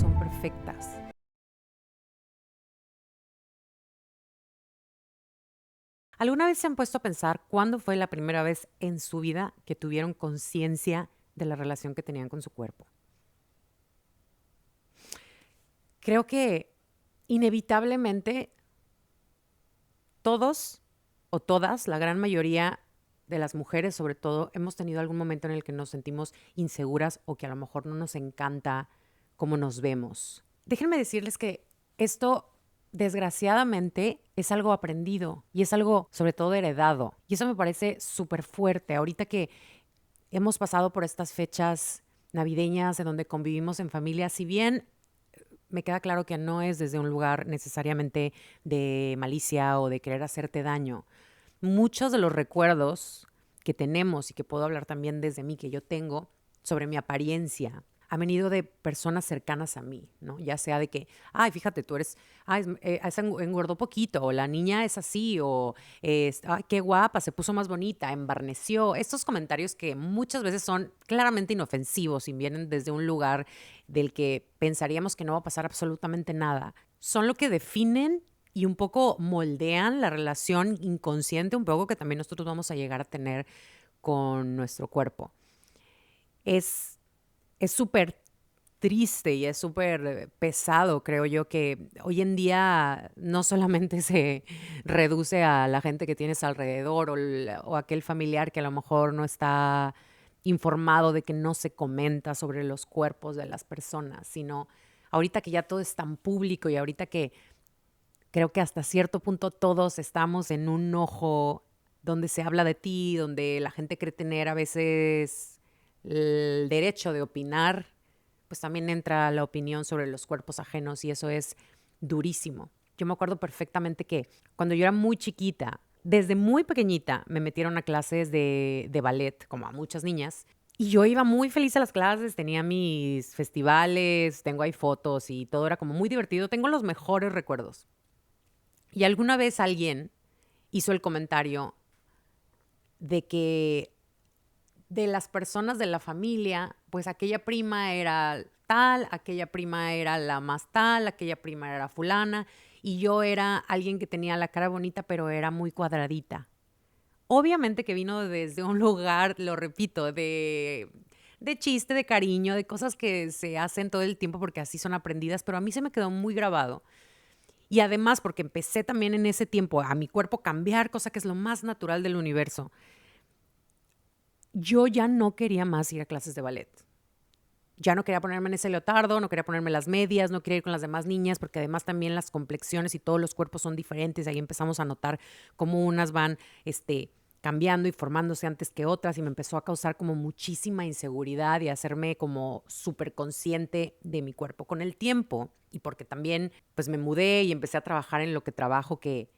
son perfectas. ¿Alguna vez se han puesto a pensar cuándo fue la primera vez en su vida que tuvieron conciencia de la relación que tenían con su cuerpo? Creo que inevitablemente todos o todas, la gran mayoría de las mujeres sobre todo, hemos tenido algún momento en el que nos sentimos inseguras o que a lo mejor no nos encanta cómo nos vemos. Déjenme decirles que esto, desgraciadamente, es algo aprendido y es algo sobre todo heredado. Y eso me parece súper fuerte. Ahorita que hemos pasado por estas fechas navideñas en donde convivimos en familia, si bien me queda claro que no es desde un lugar necesariamente de malicia o de querer hacerte daño. Muchos de los recuerdos que tenemos y que puedo hablar también desde mí, que yo tengo sobre mi apariencia, han venido de personas cercanas a mí, ¿no? Ya sea de que, ay, fíjate, tú eres, ay, engordó poquito, o la niña es así, o ay, qué guapa, se puso más bonita, embarneció. Estos comentarios que muchas veces son claramente inofensivos y vienen desde un lugar del que pensaríamos que no va a pasar absolutamente nada, son lo que definen y un poco moldean la relación inconsciente, un poco que también nosotros vamos a llegar a tener con nuestro cuerpo. Es es súper triste y es súper pesado, creo yo, que hoy en día no solamente se reduce a la gente que tienes alrededor o aquel familiar que a lo mejor no está informado de que no se comenta sobre los cuerpos de las personas, sino ahorita que ya todo es tan público y ahorita que creo que hasta cierto punto todos estamos en un ojo donde se habla de ti, donde la gente cree tener a veces el derecho de opinar, pues también entra la opinión sobre los cuerpos ajenos y eso es durísimo. Yo me acuerdo perfectamente que cuando yo era muy chiquita, desde muy pequeñita, me metieron a clases de ballet, como a muchas niñas, y yo iba muy feliz a las clases, tenía mis festivales, tengo ahí fotos y todo era como muy divertido, tengo los mejores recuerdos. Y alguna vez alguien hizo el comentario de que de las personas de la familia, pues aquella prima era tal, aquella prima era la más tal, aquella prima era fulana, y yo era alguien que tenía la cara bonita, pero era muy cuadradita. Obviamente que vino desde un lugar, lo repito, de chiste, de cariño, de cosas que se hacen todo el tiempo porque así son aprendidas, pero a mí se me quedó muy grabado. Y además, porque empecé también en ese tiempo a mi cuerpo cambiar, cosa que es lo más natural del universo, yo ya no quería más ir a clases de ballet. Ya no quería ponerme en ese leotardo, no quería ponerme las medias, no quería ir con las demás niñas, porque además también las complexiones y todos los cuerpos son diferentes. Ahí empezamos a notar cómo unas van cambiando y formándose antes que otras y me empezó a causar como muchísima inseguridad y hacerme como súper consciente de mi cuerpo con el tiempo. Y porque también pues me mudé y empecé a trabajar en lo que trabajo, que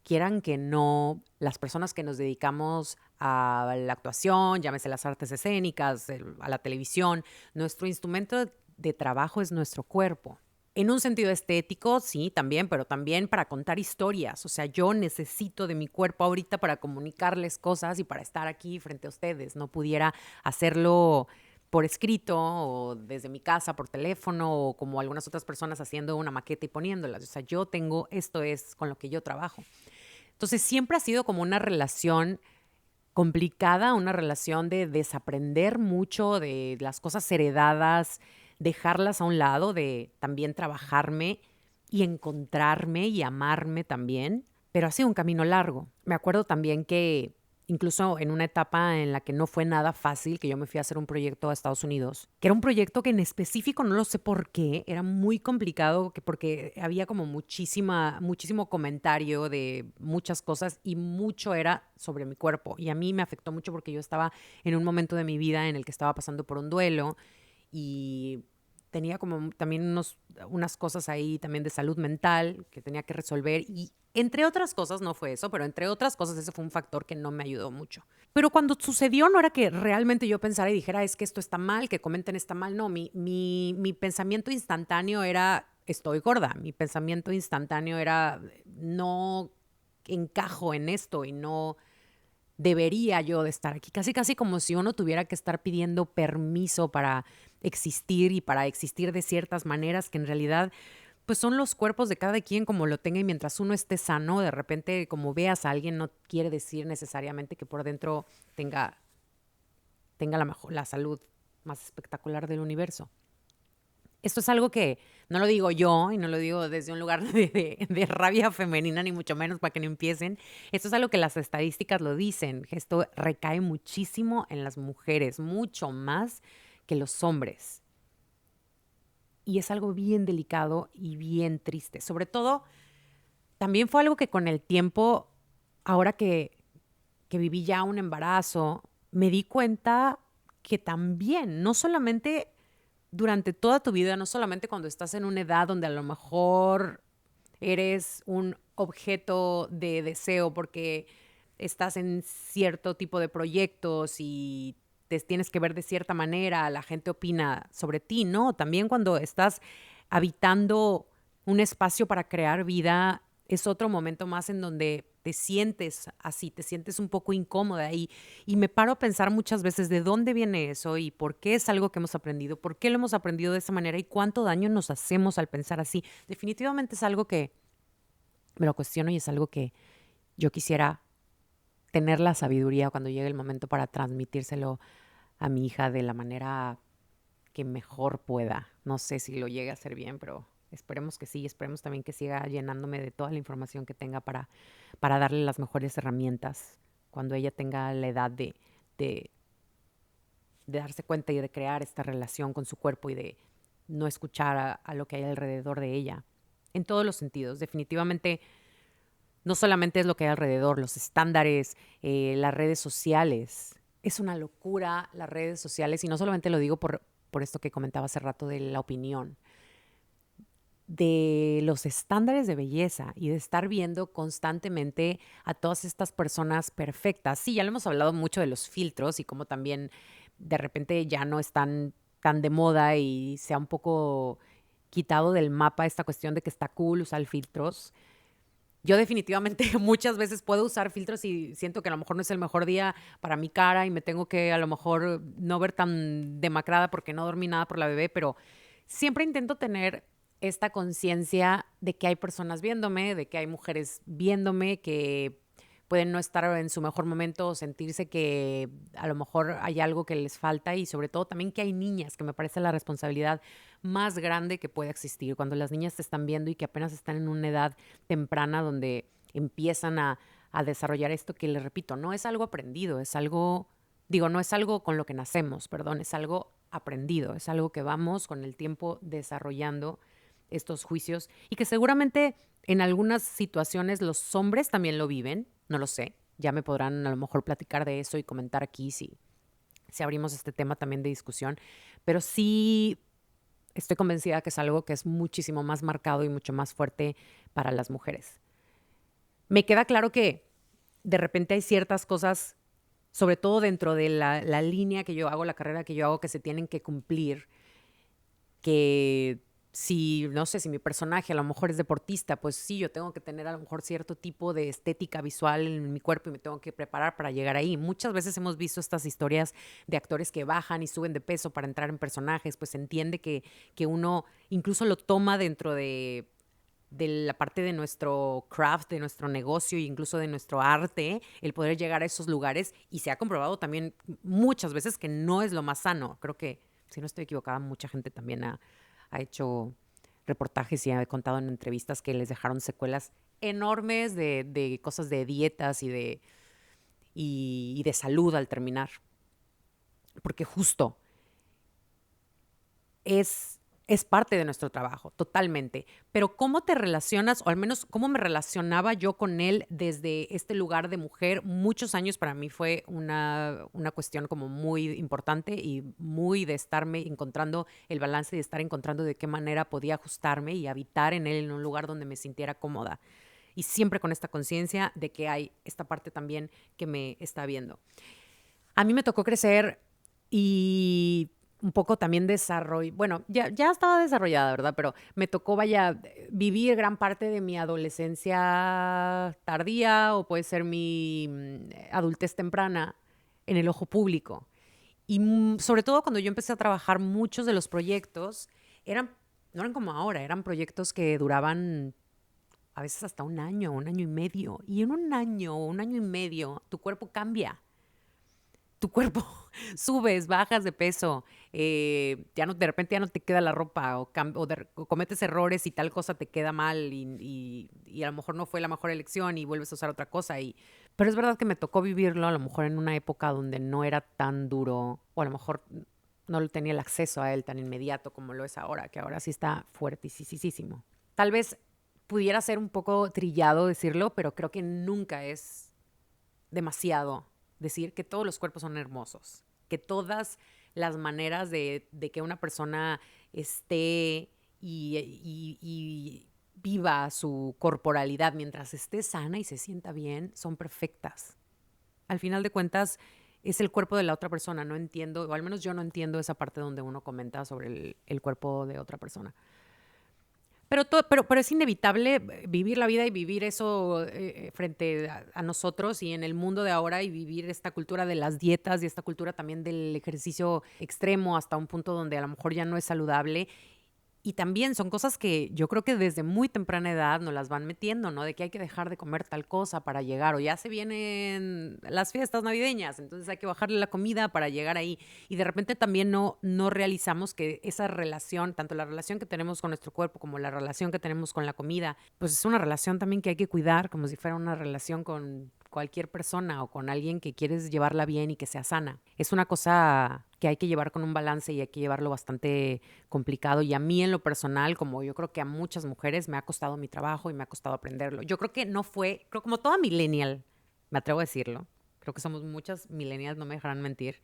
quieran que no, las personas que nos dedicamos a la actuación, llámese las artes escénicas, a la televisión, nuestro instrumento de trabajo es nuestro cuerpo. En un sentido estético, sí, también, pero también para contar historias. O sea, yo necesito de mi cuerpo ahorita para comunicarles cosas y para estar aquí frente a ustedes. No pudiera hacerlo por escrito o desde mi casa por teléfono o como algunas otras personas haciendo una maqueta y poniéndolas. O sea, yo tengo, esto es con lo que yo trabajo. Entonces siempre ha sido como una relación complicada, una relación de desaprender mucho de las cosas heredadas, dejarlas a un lado, de también trabajarme y encontrarme y amarme también, pero ha sido un camino largo. Me acuerdo también que incluso en una etapa en la que no fue nada fácil, que yo me fui a hacer un proyecto a Estados Unidos, que era un proyecto que en específico no lo sé por qué, era muy complicado, que porque había como muchísimo comentario de muchas cosas y mucho era sobre mi cuerpo. Y a mí me afectó mucho porque yo estaba en un momento de mi vida en el que estaba pasando por un duelo y tenía como también unas cosas ahí también de salud mental que tenía que resolver y entre otras cosas, no fue eso, pero entre otras cosas ese fue un factor que no me ayudó mucho. Pero cuando sucedió no era que realmente yo pensara y dijera, es que esto está mal, que comenten está mal, no, mi pensamiento instantáneo era, estoy gorda, mi pensamiento instantáneo era, no encajo en esto y no, debería yo de estar aquí. Casi, casi como si uno tuviera que estar pidiendo permiso para existir y para existir de ciertas maneras que en realidad pues son los cuerpos de cada quien como lo tenga y mientras uno esté sano, de repente como veas a alguien no quiere decir necesariamente que por dentro tenga, tenga la salud más espectacular del universo. Esto es algo que no lo digo yo y no lo digo desde un lugar de rabia femenina, ni mucho menos para que no empiecen. Esto es algo que las estadísticas lo dicen. Esto recae muchísimo en las mujeres, mucho más que los hombres. Y es algo bien delicado y bien triste. Sobre todo, también fue algo que con el tiempo, ahora que viví ya un embarazo, me di cuenta que también, no solamente durante toda tu vida, no solamente cuando estás en una edad donde a lo mejor eres un objeto de deseo porque estás en cierto tipo de proyectos y te tienes que ver de cierta manera, la gente opina sobre ti, ¿no? También cuando estás habitando un espacio para crear vida, es otro momento más en donde te sientes así, te sientes un poco incómoda y me paro a pensar muchas veces de dónde viene eso y por qué es algo que hemos aprendido, por qué lo hemos aprendido de esa manera y cuánto daño nos hacemos al pensar así. Definitivamente es algo que me lo cuestiono y es algo que yo quisiera tener la sabiduría cuando llegue el momento para transmitírselo a mi hija de la manera que mejor pueda. No sé si lo llegue a hacer bien, pero esperemos que sí. Esperemos también que siga llenándome de toda la información que tenga para darle las mejores herramientas cuando ella tenga la edad de, de darse cuenta y de crear esta relación con su cuerpo y de no escuchar a lo que hay alrededor de ella. En todos los sentidos. Definitivamente no solamente es lo que hay alrededor, los estándares, las redes sociales. Es una locura las redes sociales y no solamente lo digo por esto que comentaba hace rato de la opinión, de los estándares de belleza y de estar viendo constantemente a todas estas personas perfectas. Sí, ya lo hemos hablado mucho de los filtros y cómo también de repente ya no están tan de moda y se ha un poco quitado del mapa esta cuestión de que está cool usar filtros. Yo definitivamente muchas veces puedo usar filtros y siento que a lo mejor no es el mejor día para mi cara y me tengo que a lo mejor no ver tan demacrada porque no dormí nada por la bebé, pero siempre intento tener esta conciencia de que hay personas viéndome, de que hay mujeres viéndome, que pueden no estar en su mejor momento o sentirse que a lo mejor hay algo que les falta y sobre todo también que hay niñas, que me parece la responsabilidad más grande que puede existir cuando las niñas te están viendo y que apenas están en una edad temprana donde empiezan a desarrollar esto que les repito, no es algo aprendido, es algo, digo, no es algo con lo que nacemos, perdón, es algo aprendido, es algo que vamos con el tiempo desarrollando estos juicios y que seguramente en algunas situaciones los hombres también lo viven, no lo sé, ya me podrán a lo mejor platicar de eso y comentar aquí si abrimos este tema también de discusión, pero sí estoy convencida que es algo que es muchísimo más marcado y mucho más fuerte para las mujeres. Me queda claro que de repente hay ciertas cosas, sobre todo dentro de la línea que yo hago, la carrera que yo hago, que se tienen que cumplir, que si, no sé, si mi personaje a lo mejor es deportista, pues sí, yo tengo que tener a lo mejor cierto tipo de estética visual en mi cuerpo y me tengo que preparar para llegar ahí. Muchas veces hemos visto estas historias de actores que bajan y suben de peso para entrar en personajes, pues se entiende que uno incluso lo toma dentro de la parte de nuestro craft, de nuestro negocio e incluso de nuestro arte, el poder llegar a esos lugares y se ha comprobado también muchas veces que no es lo más sano. Creo que, si no estoy equivocada, mucha gente también ha hecho reportajes y ha contado en entrevistas que les dejaron secuelas enormes de cosas de dietas y de salud al terminar. Porque justo es parte de nuestro trabajo, totalmente. Pero ¿cómo te relacionas, o al menos cómo me relacionaba yo con él desde este lugar de mujer? Muchos años para mí fue una cuestión como muy importante y muy de estarme encontrando el balance, de estar encontrando de qué manera podía ajustarme y habitar en él en un lugar donde me sintiera cómoda. Y siempre con esta conciencia de que hay esta parte también que me está viendo. A mí me tocó crecer y un poco también bueno, ya estaba desarrollada, ¿verdad? Pero me tocó, vaya, vivir gran parte de mi adolescencia tardía o puede ser mi adultez temprana en el ojo público. Y sobre todo cuando yo empecé a trabajar, muchos de los proyectos eran, no eran como ahora, eran proyectos que duraban a veces hasta un año y medio. Y en un año y medio, tu cuerpo cambia. Tu cuerpo subes, bajas de peso, ya no, de repente ya no te queda la ropa o cometes errores y tal cosa te queda mal y a lo mejor no fue la mejor elección y vuelves a usar otra cosa. Pero es verdad que me tocó vivirlo a lo mejor en una época donde no era tan duro o a lo mejor no tenía el acceso a él tan inmediato como lo es ahora, que ahora sí está fuertísimo. Tal vez pudiera ser un poco trillado decirlo, pero creo que nunca es demasiado decir que todos los cuerpos son hermosos, que todas las maneras de que una persona esté y viva su corporalidad mientras esté sana y se sienta bien son perfectas. Al final de cuentas, es el cuerpo de la otra persona. No entiendo, o al menos yo no entiendo esa parte donde uno comenta sobre el cuerpo de otra persona. Pero es inevitable vivir la vida y vivir eso frente a nosotros y en el mundo de ahora y vivir esta cultura de las dietas y esta cultura también del ejercicio extremo hasta un punto donde a lo mejor ya no es saludable. Y también son cosas que yo creo que desde muy temprana edad nos las van metiendo, ¿no? De que hay que dejar de comer tal cosa para llegar, o ya se vienen las fiestas navideñas, entonces hay que bajarle la comida para llegar ahí. Y de repente también no realizamos que esa relación, tanto la relación que tenemos con nuestro cuerpo como la relación que tenemos con la comida, pues es una relación también que hay que cuidar como si fuera una relación con cualquier persona o con alguien que quieres llevarla bien y que sea sana. Es una cosa que hay que llevar con un balance y hay que llevarlo bastante complicado. Y a mí en lo personal, como yo creo que a muchas mujeres, me ha costado mi trabajo y me ha costado aprenderlo. Yo creo que no fue, creo como toda millennial, me atrevo a decirlo. Creo que somos muchas millennials, no me dejarán mentir.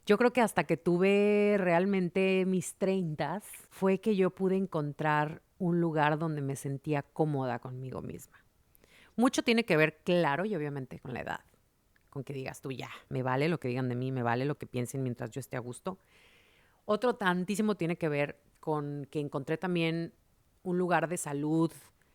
Yo creo que hasta que tuve realmente mis 30 fue que yo pude encontrar un lugar donde me sentía cómoda conmigo misma. Mucho tiene que ver, claro, y obviamente con la edad. Con que digas tú, ya, me vale lo que digan de mí, me vale lo que piensen mientras yo esté a gusto. Otro tantísimo tiene que ver con que encontré también un lugar de salud,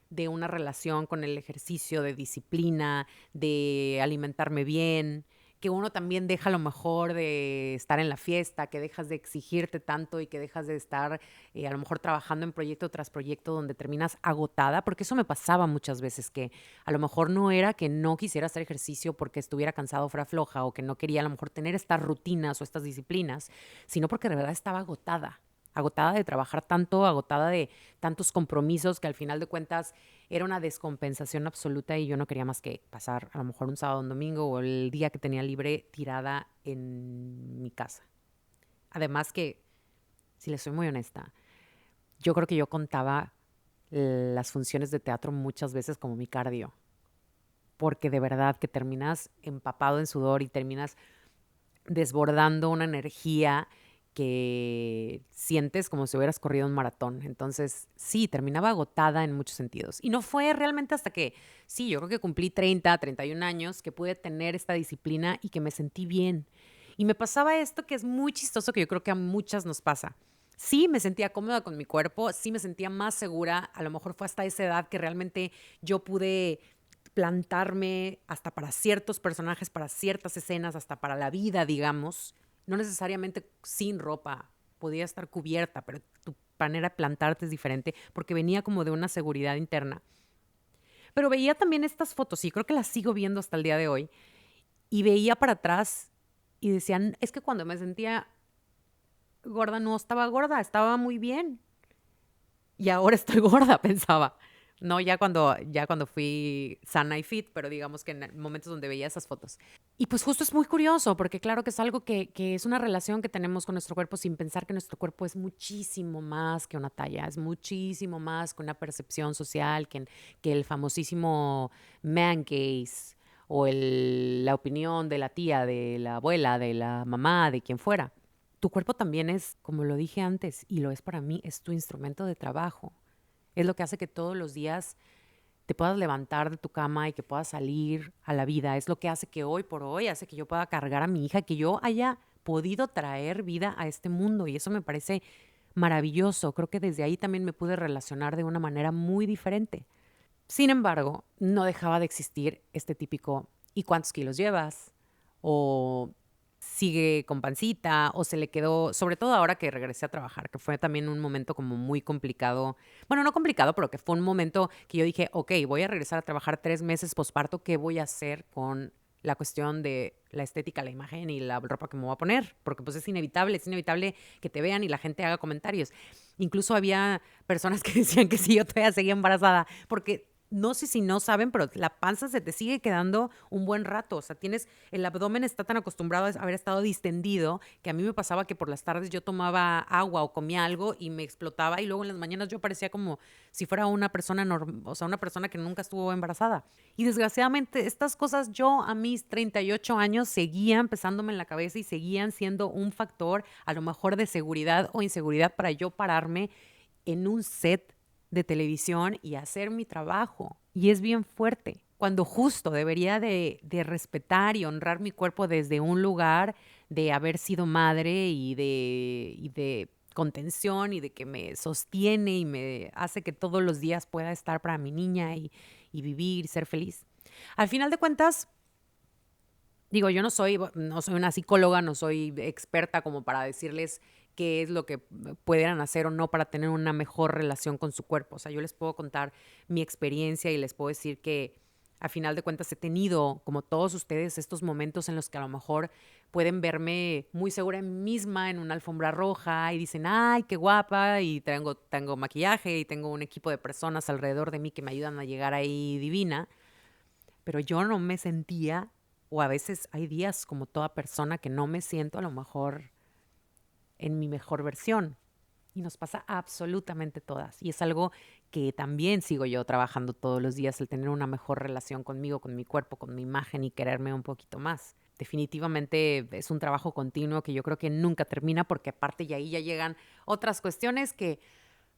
de una relación con el ejercicio, de disciplina, de alimentarme bien, que uno también deja lo mejor de estar en la fiesta, que dejas de exigirte tanto y que dejas de estar a lo mejor trabajando en proyecto tras proyecto donde terminas agotada, porque eso me pasaba muchas veces, que a lo mejor no era que no quisiera hacer ejercicio porque estuviera cansado o fuera floja o que no quería a lo mejor tener estas rutinas o estas disciplinas, sino porque de verdad estaba agotada de trabajar tanto, agotada de tantos compromisos que al final de cuentas era una descompensación absoluta y yo no quería más que pasar a lo mejor un sábado, un domingo o el día que tenía libre tirada en mi casa. Además que, si les soy muy honesta, yo creo que yo contaba las funciones de teatro muchas veces como mi cardio, porque de verdad que terminas empapado en sudor y terminas desbordando una energía que sientes como si hubieras corrido un maratón. Entonces, sí, terminaba agotada en muchos sentidos. Y no fue realmente hasta que, sí, yo creo que cumplí 31 años que pude tener esta disciplina y que me sentí bien. Y me pasaba esto que es muy chistoso, que yo creo que a muchas nos pasa. Sí, me sentía cómoda con mi cuerpo, sí me sentía más segura. A lo mejor fue hasta esa edad que realmente yo pude plantarme hasta para ciertos personajes, para ciertas escenas, hasta para la vida, digamos. No necesariamente sin ropa, podía estar cubierta, pero tu manera de plantarte es diferente porque venía como de una seguridad interna. Pero veía también estas fotos y creo que las sigo viendo hasta el día de hoy y veía para atrás y decían, es que cuando me sentía gorda no estaba gorda, estaba muy bien. Y ahora estoy gorda, pensaba. No, ya cuando fui sana y fit, pero digamos que en momentos donde veía esas fotos. Y pues justo es muy curioso, porque claro que es algo que es una relación que tenemos con nuestro cuerpo sin pensar que nuestro cuerpo es muchísimo más que una talla, es muchísimo más que una percepción social, que el famosísimo man gaze o la opinión de la tía, de la abuela, de la mamá, de quien fuera. Tu cuerpo también es, como lo dije antes, y lo es para mí, es tu instrumento de trabajo. Es lo que hace que todos los días te puedas levantar de tu cama y que puedas salir a la vida. Es lo que hace que hoy por hoy, hace que yo pueda cargar a mi hija, que yo haya podido traer vida a este mundo y eso me parece maravilloso. Creo que desde ahí también me pude relacionar de una manera muy diferente. Sin embargo, no dejaba de existir este típico ¿y cuántos kilos llevas? O sigue con pancita, o se le quedó, sobre todo ahora que regresé a trabajar, que fue también un momento como muy complicado. Bueno, no complicado, pero que fue un momento que yo dije, ok, voy a regresar a trabajar 3 meses posparto, ¿qué voy a hacer con la cuestión de la estética, la imagen y la ropa que me voy a poner? Porque pues es inevitable que te vean y la gente haga comentarios. Incluso había personas que decían que si yo todavía seguía embarazada, porque no sé si no saben, pero la panza se te sigue quedando un buen rato. O sea, el abdomen está tan acostumbrado a haber estado distendido que a mí me pasaba que por las tardes yo tomaba agua o comía algo y me explotaba y luego en las mañanas yo parecía como si fuera una persona o sea, una persona que nunca estuvo embarazada. Y desgraciadamente estas cosas yo a mis 38 años seguían pesándome en la cabeza y seguían siendo un factor a lo mejor de seguridad o inseguridad para yo pararme en un set de televisión y hacer mi trabajo. Y es bien fuerte. Cuando justo debería de respetar y honrar mi cuerpo desde un lugar de haber sido madre y de contención y de que me sostiene y me hace que todos los días pueda estar para mi niña y vivir y ser feliz. Al final de cuentas, digo, yo no soy una psicóloga, no soy experta como para decirles qué es lo que pudieran hacer o no para tener una mejor relación con su cuerpo. O sea, yo les puedo contar mi experiencia y les puedo decir que a final de cuentas he tenido, como todos ustedes, estos momentos en los que a lo mejor pueden verme muy segura en mí misma en una alfombra roja y dicen, ay, qué guapa, y tengo maquillaje y tengo un equipo de personas alrededor de mí que me ayudan a llegar ahí divina, pero yo no me sentía, o a veces hay días como toda persona que no me siento a lo mejor en mi mejor versión. Y nos pasa absolutamente todas. Y es algo que también sigo yo trabajando todos los días, el tener una mejor relación conmigo, con mi cuerpo, con mi imagen y quererme un poquito más. Definitivamente es un trabajo continuo que yo creo que nunca termina porque aparte y ahí ya llegan otras cuestiones que,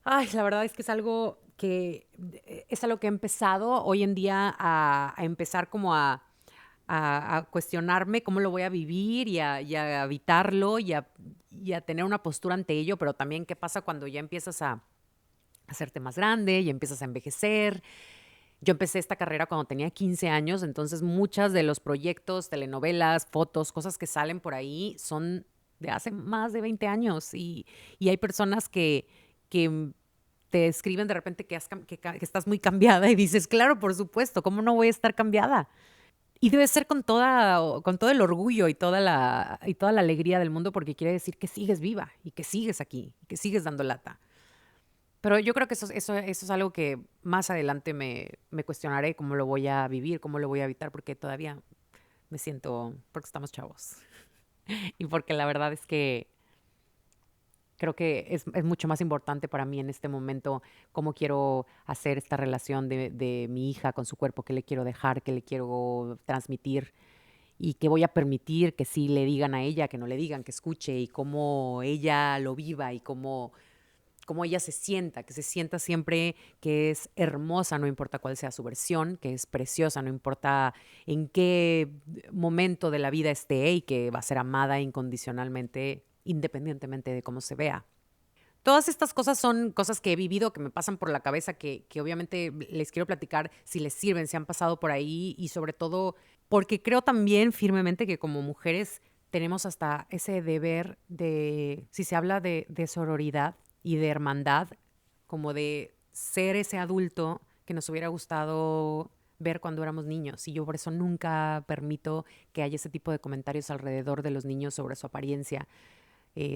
ay, la verdad es que es algo que he empezado hoy en día a empezar como a cuestionarme cómo lo voy a vivir y a evitarlo y a tener una postura ante ello, pero también qué pasa cuando ya empiezas a hacerte más grande y empiezas a envejecer. Yo empecé esta carrera cuando tenía 15 años, entonces muchas de los proyectos, telenovelas, fotos, cosas que salen por ahí son de hace más de 20 años y hay personas que te escriben de repente que estás muy cambiada y dices, claro, por supuesto, ¿cómo no voy a estar cambiada? Y debe ser con todo el orgullo y toda la alegría del mundo, porque quiere decir que sigues viva y que sigues aquí, y que sigues dando lata. Pero yo creo que eso es algo que más adelante me cuestionaré cómo lo voy a vivir, cómo lo voy a evitar, porque todavía me siento, porque estamos chavos. Y porque la verdad es que creo que es mucho más importante para mí en este momento cómo quiero hacer esta relación de mi hija con su cuerpo, qué le quiero dejar, qué le quiero transmitir y qué voy a permitir que sí le digan a ella, que no le digan, que escuche y cómo ella lo viva y cómo ella se sienta, que se sienta siempre que es hermosa, no importa cuál sea su versión, que es preciosa, no importa en qué momento de la vida esté y que va a ser amada incondicionalmente, independientemente de cómo se vea. Todas estas cosas son cosas que he vivido, que me pasan por la cabeza, que obviamente les quiero platicar si les sirven, si han pasado por ahí y sobre todo porque creo también firmemente que como mujeres tenemos hasta ese deber de, si se habla de sororidad y de hermandad, como de ser ese adulto que nos hubiera gustado ver cuando éramos niños. Y yo por eso nunca permito que haya ese tipo de comentarios alrededor de los niños sobre su apariencia,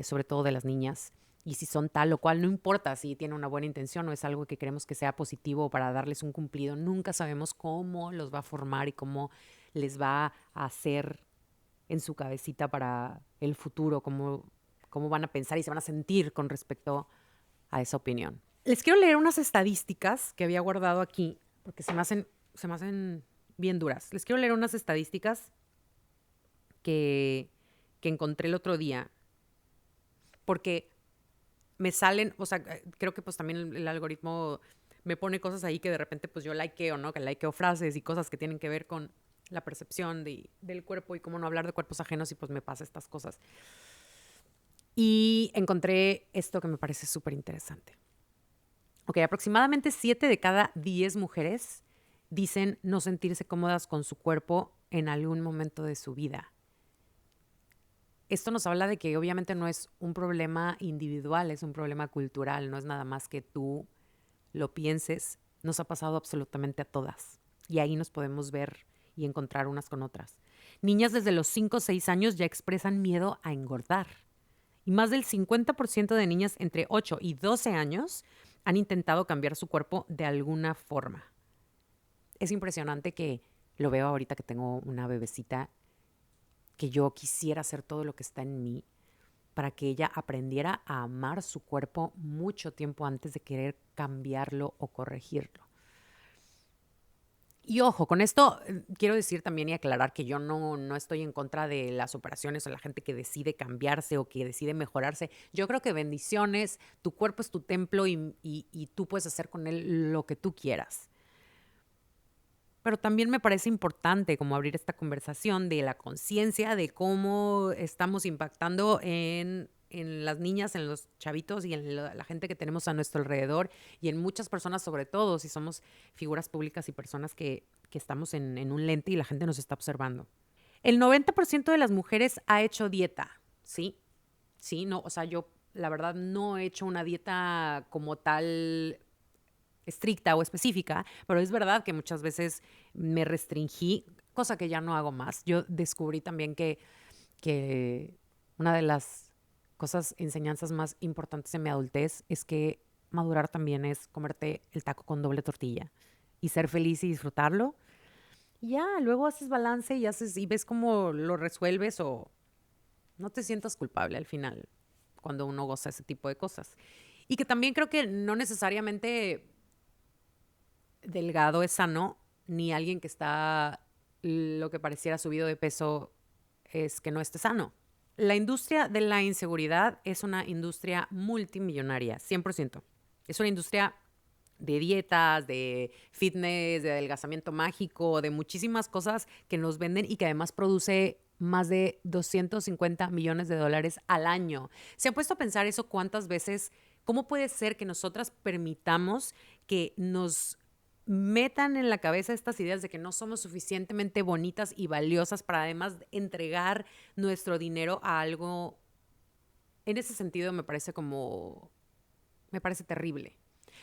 sobre todo de las niñas. Y si son tal o cual, no importa si tiene una buena intención o es algo que queremos que sea positivo para darles un cumplido, nunca sabemos cómo los va a formar y cómo les va a hacer en su cabecita para el futuro, cómo van a pensar y se van a sentir con respecto a esa opinión. Les quiero leer unas estadísticas que había guardado aquí, porque se me hacen bien duras. Les quiero leer unas estadísticas que encontré el otro día, porque me salen, o sea, creo que pues también el algoritmo me pone cosas ahí que de repente pues yo likeo, ¿no? Que likeo frases y cosas que tienen que ver con la percepción del cuerpo y cómo no hablar de cuerpos ajenos y pues me pasa estas cosas. Y encontré esto que me parece súper interesante. Ok, aproximadamente 7 de cada 10 mujeres dicen no sentirse cómodas con su cuerpo en algún momento de su vida. Esto nos habla de que obviamente no es un problema individual, es un problema cultural, no es nada más que tú lo pienses. Nos ha pasado absolutamente a todas. Y ahí nos podemos ver y encontrar unas con otras. Niñas desde los 5 o 6 años ya expresan miedo a engordar. Y más del 50% de niñas entre 8 y 12 años han intentado cambiar su cuerpo de alguna forma. Es impresionante que lo veo ahorita que tengo una bebecita, que yo quisiera hacer todo lo que está en mí para que ella aprendiera a amar su cuerpo mucho tiempo antes de querer cambiarlo o corregirlo. Y ojo, con esto quiero decir también y aclarar que yo no estoy en contra de las operaciones o la gente que decide cambiarse o que decide mejorarse. Yo creo que bendiciones, tu cuerpo es tu templo y tú puedes hacer con él lo que tú quieras. Pero también me parece importante como abrir esta conversación de la conciencia de cómo estamos impactando en las niñas, en los chavitos y en la gente que tenemos a nuestro alrededor y en muchas personas, sobre todo si somos figuras públicas y personas que estamos en un lente y la gente nos está observando. El 90% de las mujeres ha hecho dieta, ¿sí? Sí, no, o sea, yo la verdad no he hecho una dieta como tal estricta o específica, pero es verdad que muchas veces me restringí, cosa que ya no hago más. Yo descubrí también que una de las cosas, enseñanzas más importantes en mi adultez es que madurar también es comerte el taco con doble tortilla y ser feliz y disfrutarlo. Y ya, luego haces balance y haces y ves cómo lo resuelves o no te sientas culpable al final cuando uno goza ese tipo de cosas. Y que también creo que no necesariamente delgado es sano, ni alguien que está lo que pareciera subido de peso es que no esté sano. La industria de la inseguridad es una industria multimillonaria, 100%. Es una industria de dietas, de fitness, de adelgazamiento mágico, de muchísimas cosas que nos venden y que además produce más de 250 millones de dólares al año. ¿Se han puesto a pensar eso cuántas veces? ¿Cómo puede ser que nosotras permitamos que nos metan en la cabeza estas ideas de que no somos suficientemente bonitas y valiosas para además entregar nuestro dinero a algo? En ese sentido me parece terrible.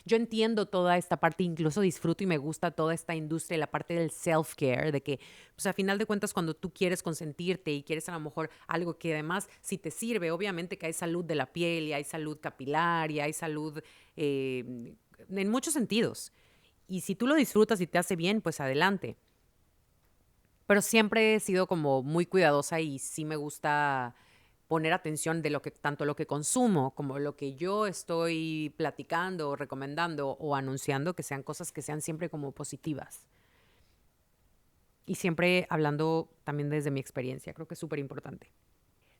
Yo entiendo toda esta parte, incluso disfruto y me gusta toda esta industria, la parte del self-care, de que, pues a final de cuentas, cuando tú quieres consentirte y quieres a lo mejor algo que además, si te sirve, obviamente que hay salud de la piel y hay salud capilar y hay salud en muchos sentidos. Y si tú lo disfrutas y te hace bien, pues adelante. Pero siempre he sido como muy cuidadosa y sí me gusta poner atención de lo que tanto lo que consumo como lo que yo estoy platicando, recomendando o anunciando, que sean cosas que sean siempre como positivas. Y siempre hablando también desde mi experiencia, creo que es súper importante.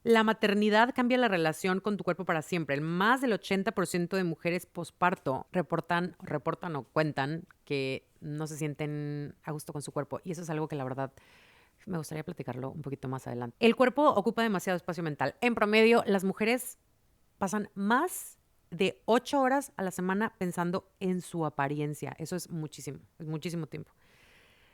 La maternidad cambia la relación con tu cuerpo para siempre. El más del 80% de mujeres posparto reportan o cuentan que no se sienten a gusto con su cuerpo. Y eso es algo que la verdad me gustaría platicarlo un poquito más adelante. El cuerpo ocupa demasiado espacio mental. En promedio, las mujeres pasan más de 8 horas a la semana pensando en su apariencia. Eso es muchísimo tiempo.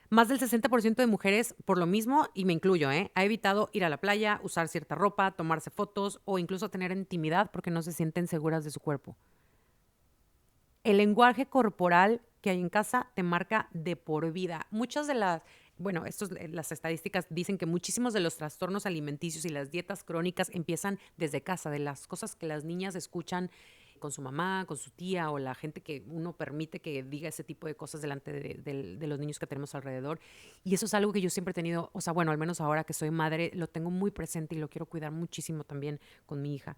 Más del 60% de mujeres, por lo mismo, y me incluyo, ha evitado ir a la playa, usar cierta ropa, tomarse fotos o incluso tener intimidad porque no se sienten seguras de su cuerpo. El lenguaje corporal que hay en casa te marca de por vida. Las estadísticas dicen que muchísimos de los trastornos alimenticios y las dietas crónicas empiezan desde casa, de las cosas que las niñas escuchan con su mamá, con su tía o la gente que uno permite que diga ese tipo de cosas delante de los niños que tenemos alrededor. Y eso es algo que yo siempre he tenido, o sea, bueno, al menos ahora que soy madre, lo tengo muy presente y lo quiero cuidar muchísimo también con mi hija.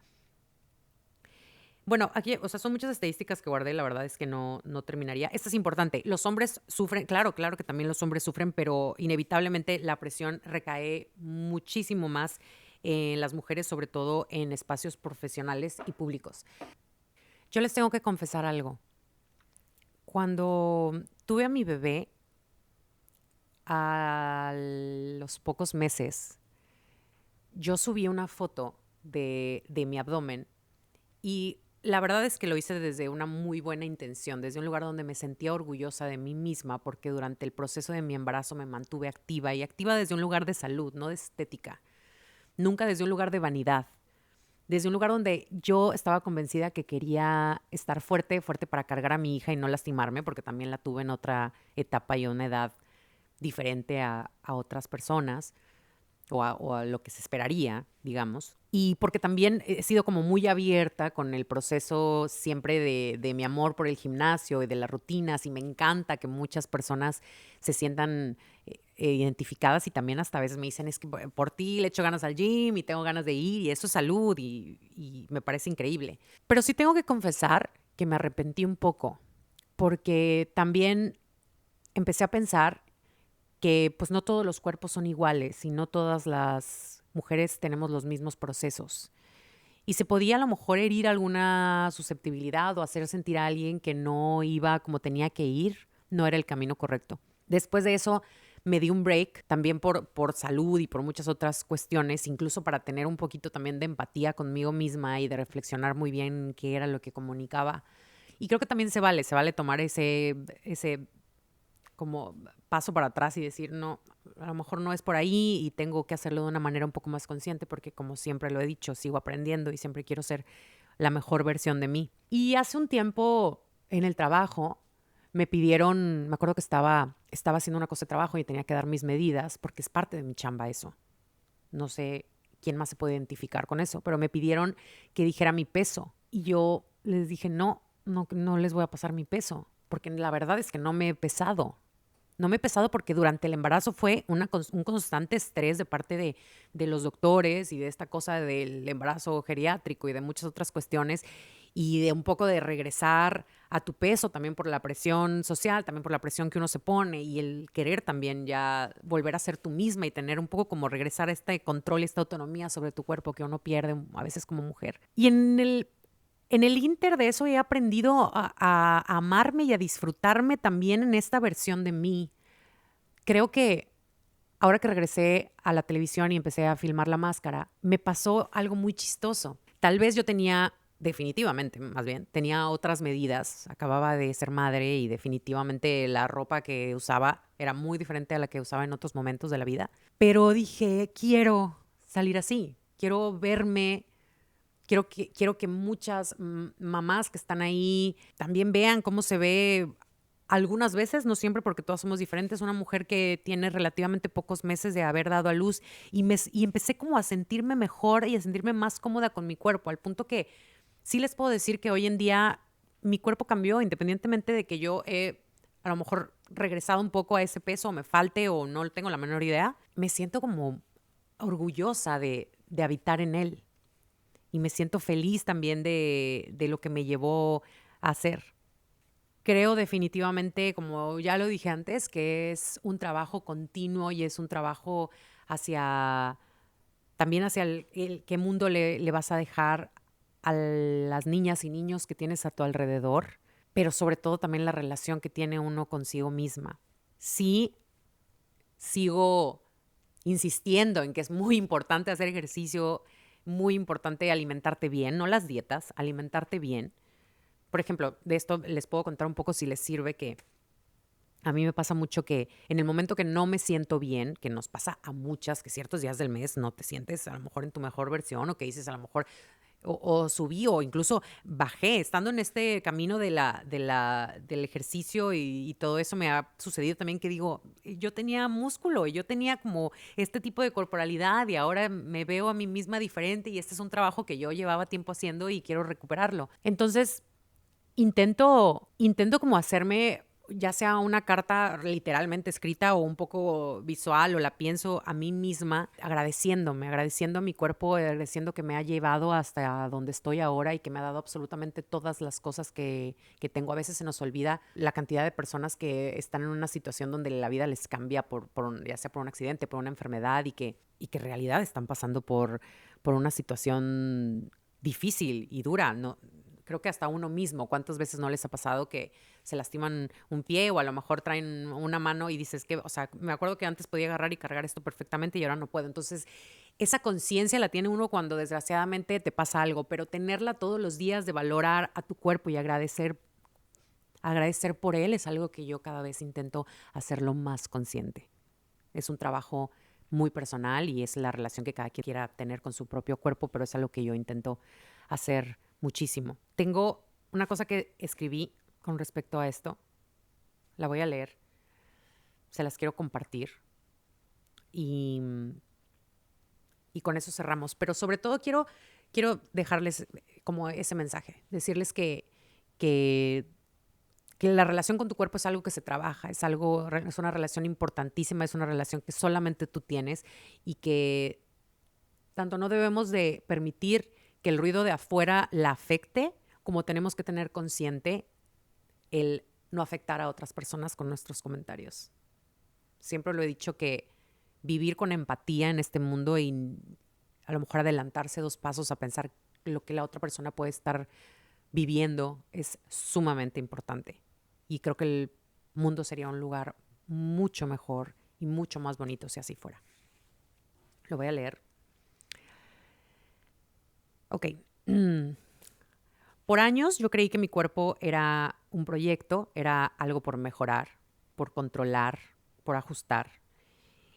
Bueno, aquí, o sea, son muchas estadísticas que guardé, la verdad es que no terminaría. Esto es importante. Los hombres sufren, claro que también los hombres sufren, pero inevitablemente la presión recae muchísimo más en las mujeres, sobre todo en espacios profesionales y públicos. Yo les tengo que confesar algo. Cuando tuve a mi bebé, a los pocos meses, yo subí una foto de mi abdomen. Y la verdad es que lo hice desde una muy buena intención, desde un lugar donde me sentía orgullosa de mí misma, porque durante el proceso de mi embarazo me mantuve activa y activa desde un lugar de salud, no de estética, nunca desde un lugar de vanidad, desde un lugar donde yo estaba convencida que quería estar fuerte, fuerte para cargar a mi hija y no lastimarme, porque también la tuve en otra etapa y una edad diferente a otras personas o a lo que se esperaría, digamos. Y porque también he sido como muy abierta con el proceso siempre de mi amor por el gimnasio y de las rutinas, y me encanta que muchas personas se sientan identificadas, y también hasta a veces me dicen, es que por ti le echo ganas al gym y tengo ganas de ir y eso es salud y me parece increíble. Pero sí tengo que confesar que me arrepentí un poco porque también empecé a pensar que pues no todos los cuerpos son iguales y no todas las mujeres tenemos los mismos procesos. Y se podía a lo mejor herir alguna susceptibilidad o hacer sentir a alguien que no iba como tenía que ir, no era el camino correcto. Después de eso me di un break también por salud y por muchas otras cuestiones, incluso para tener un poquito también de empatía conmigo misma y de reflexionar muy bien qué era lo que comunicaba. Y creo que también se vale tomar ese como paso para atrás y decir, no, a lo mejor no es por ahí y tengo que hacerlo de una manera un poco más consciente porque como siempre lo he dicho, sigo aprendiendo y siempre quiero ser la mejor versión de mí. Y hace un tiempo en el trabajo me pidieron, me acuerdo que estaba haciendo una cosa de trabajo y tenía que dar mis medidas porque es parte de mi chamba eso. No sé quién más se puede identificar con eso, pero me pidieron que dijera mi peso y yo les dije, no les voy a pasar mi peso porque la verdad es que no me he pesado. No me he pesado porque durante el embarazo fue un constante estrés de parte de los doctores y de esta cosa del embarazo geriátrico y de muchas otras cuestiones y de un poco de regresar a tu peso también por la presión social, también por la presión que uno se pone y el querer también ya volver a ser tú misma y tener un poco como regresar a este control, esta autonomía sobre tu cuerpo que uno pierde a veces como mujer. Y en el inter de eso he aprendido a amarme y a disfrutarme también en esta versión de mí. Creo que ahora que regresé a la televisión y empecé a filmar La Máscara, me pasó algo muy chistoso. Tal vez yo tenía, definitivamente, más bien, tenía otras medidas. Acababa de ser madre y definitivamente la ropa que usaba era muy diferente a la que usaba en otros momentos de la vida. Pero dije, quiero salir así, quiero verme. Quiero que muchas mamás que están ahí también vean cómo se ve algunas veces, no siempre porque todas somos diferentes, una mujer que tiene relativamente pocos meses de haber dado a luz y empecé como a sentirme mejor y a sentirme más cómoda con mi cuerpo, al punto que sí les puedo decir que hoy en día mi cuerpo cambió independientemente de que yo he a lo mejor regresado un poco a ese peso o me falte o no tengo la menor idea. Me siento como orgullosa de habitar en él y me siento feliz también de lo que me llevó a hacer. Creo definitivamente, como ya lo dije antes, que es un trabajo continuo y es un trabajo hacia, también hacia qué mundo le vas a dejar a las niñas y niños que tienes a tu alrededor, pero sobre todo también la relación que tiene uno consigo misma. Sí, sigo insistiendo en que es muy importante hacer ejercicio, muy importante alimentarte bien, no las dietas, alimentarte bien. Por ejemplo, de esto les puedo contar un poco si les sirve que a mí me pasa mucho que en el momento que no me siento bien, que nos pasa a muchas, que ciertos días del mes no te sientes a lo mejor en tu mejor versión o que dices a lo mejor o subí o incluso bajé, estando en este camino del ejercicio y todo eso me ha sucedido también que digo, yo tenía músculo y yo tenía como este tipo de corporalidad y ahora me veo a mí misma diferente y este es un trabajo que yo llevaba tiempo haciendo y quiero recuperarlo. Entonces, intento como hacerme, ya sea una carta literalmente escrita o un poco visual, o la pienso a mí misma, agradeciendo a mi cuerpo, agradeciendo que me ha llevado hasta donde estoy ahora y que me ha dado absolutamente todas las cosas que tengo. A veces se nos olvida la cantidad de personas que están en una situación donde la vida les cambia ya sea por un accidente, por una enfermedad y que en realidad están pasando por una situación difícil y dura. No, creo que hasta uno mismo. ¿Cuántas veces no les ha pasado que se lastiman un pie o a lo mejor traen una mano y dices que, o sea, me acuerdo que antes podía agarrar y cargar esto perfectamente y ahora no puedo? Entonces, esa conciencia la tiene uno cuando desgraciadamente te pasa algo, pero tenerla todos los días de valorar a tu cuerpo y agradecer por él es algo que yo cada vez intento hacerlo más consciente. Es un trabajo muy personal y es la relación que cada quien quiera tener con su propio cuerpo, pero es algo que yo intento hacer muchísimo. Tengo una cosa que escribí con respecto a esto. La voy a leer. Se las quiero compartir. Y, y con eso cerramos. Pero sobre todo quiero dejarles como ese mensaje. Decirles que la relación con tu cuerpo es algo que se trabaja, es una relación importantísima, es una relación que solamente tú tienes y que tanto no debemos de permitir que el ruido de afuera la afecte, como tenemos que tener consciente el no afectar a otras personas con nuestros comentarios. Siempre lo he dicho que vivir con empatía en este mundo y a lo mejor adelantarse 2 pasos a pensar lo que la otra persona puede estar viviendo es sumamente importante. Y creo que el mundo sería un lugar mucho mejor y mucho más bonito si así fuera. Lo voy a leer. Ok. Por años yo creí que mi cuerpo era un proyecto, era algo por mejorar, por controlar, por ajustar.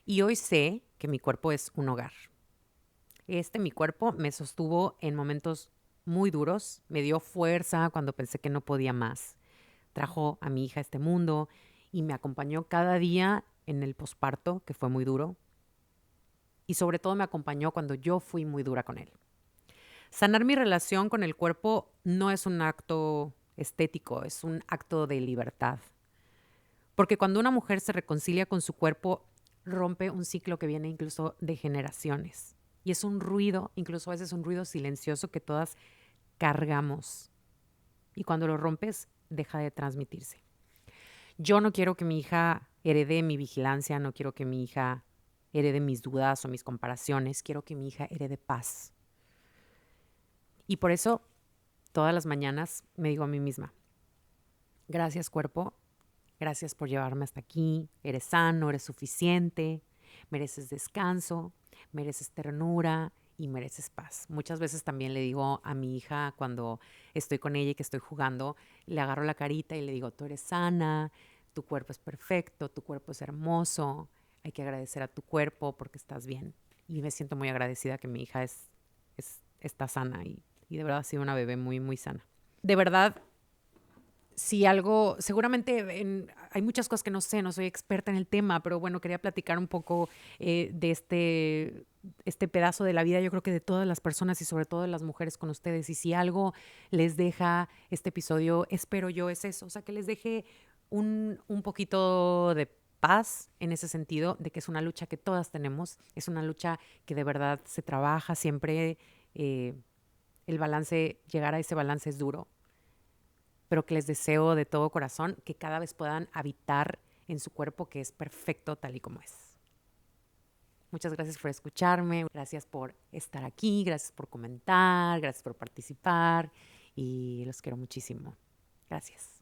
Y hoy sé que mi cuerpo es un hogar. Mi cuerpo me sostuvo en momentos muy duros, me dio fuerza cuando pensé que no podía más. Trajo a mi hija a este mundo y me acompañó cada día en el posparto, que fue muy duro. Y sobre todo me acompañó cuando yo fui muy dura con él. Sanar mi relación con el cuerpo no es un acto estético, es un acto de libertad. Porque cuando una mujer se reconcilia con su cuerpo, rompe un ciclo que viene incluso de generaciones. Y es un ruido, incluso a veces un ruido silencioso que todas cargamos. Y cuando lo rompes, deja de transmitirse. Yo no quiero que mi hija herede mi vigilancia, no quiero que mi hija herede mis dudas o mis comparaciones, quiero que mi hija herede paz. Y por eso, todas las mañanas me digo a mí misma, gracias cuerpo, gracias por llevarme hasta aquí, eres sano, eres suficiente, mereces descanso, mereces ternura y mereces paz. Muchas veces también le digo a mi hija cuando estoy con ella y que estoy jugando, le agarro la carita y le digo, tú eres sana, tu cuerpo es perfecto, tu cuerpo es hermoso, hay que agradecer a tu cuerpo porque estás bien. Y me siento muy agradecida que mi hija está sana y de verdad ha sido una bebé muy, muy sana. De verdad, si algo, seguramente hay muchas cosas que no sé, no soy experta en el tema, pero bueno, quería platicar un poco de este pedazo de la vida, yo creo que de todas las personas y sobre todo de las mujeres con ustedes. Y si algo les deja este episodio, espero yo, es eso, o sea, que les deje un poquito de paz en ese sentido, de que es una lucha que todas tenemos, es una lucha que de verdad se trabaja siempre, llegar a ese balance es duro, pero que les deseo de todo corazón que cada vez puedan habitar en su cuerpo que es perfecto tal y como es. Muchas gracias por escucharme, gracias por estar aquí, gracias por comentar, gracias por participar y los quiero muchísimo. Gracias.